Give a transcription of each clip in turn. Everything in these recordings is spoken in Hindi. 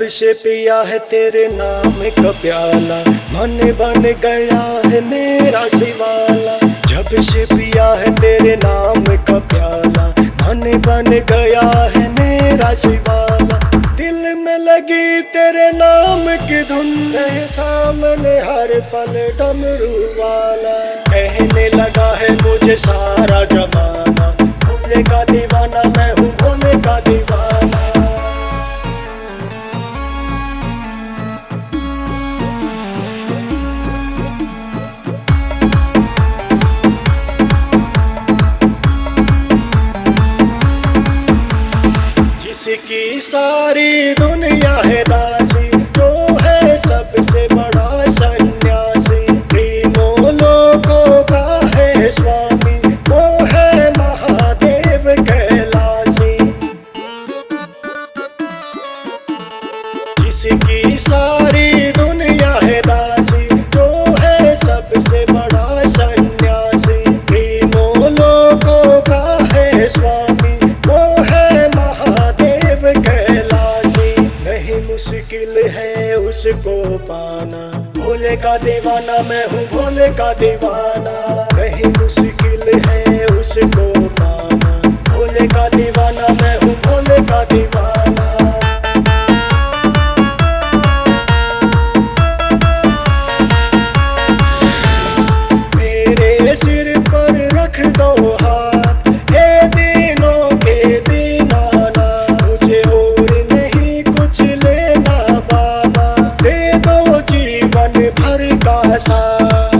से पिया है तेरे नाम का प्याला, मन बन गया है मेरा शिवाला। जब से पिया है तेरे नाम का प्याला, मन बन गया है मेरा शिवाला। दिल में लगी तेरे नाम की धुन, रहे सामने हर पल डमरू वाला। कहने लगा है मुझे सारा जमाना, भोले का दीवाना मैं हूँ, भोले का दीवाना। जिसकी सारी दुनिया है दासी, जो है सबसे बड़ा सन्यासी। तीनों लोगों का है स्वामी, वो है महादेव कैलासी। जिसकी सारी दुनिया है दासी, जो है सबसे बड़ा सन्यासी। तीनों लोगों का है स्वामी, वो है महादेव कैलासी। नहीं मुश्किल है उसको पाना, भोले का दीवाना मैं हूँ, भोले का दीवाना। नहीं मुश्किल है उसको पाना, भोले का दीवाना मैं हूँ, भोले का दीवाना। मेरे सिर पर रख दो हाथ, हे दीनों के दीनाना। मुझे और नहीं कुछ लेना बाबा, दे दो जीवन भर का साथ।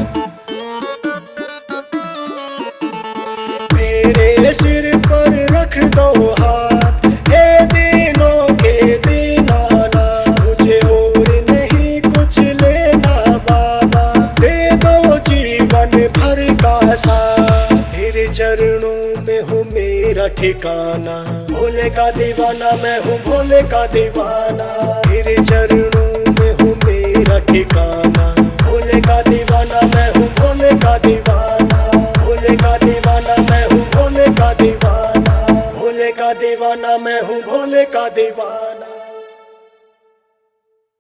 मेरे सिर पर रख दो हाथ, हे दीनों के दीनाना। मुझे और नहीं कुछ लेना बाबा, दे दो जीवन भर का साथ। तेरे चरणों में हो मेरा ठिकाना, भोले का दीवाना मैं हूँ, भोले का दीवाना। तेरे चरणों में हो मेरा ठिकाना, भोले का दीवाना मैं हूँ, भोले का दीवाना। भोले का दीवाना मैं हूँ, भोले का दीवाना। भोले का दीवाना मैं हूँ, भोले का दीवाना।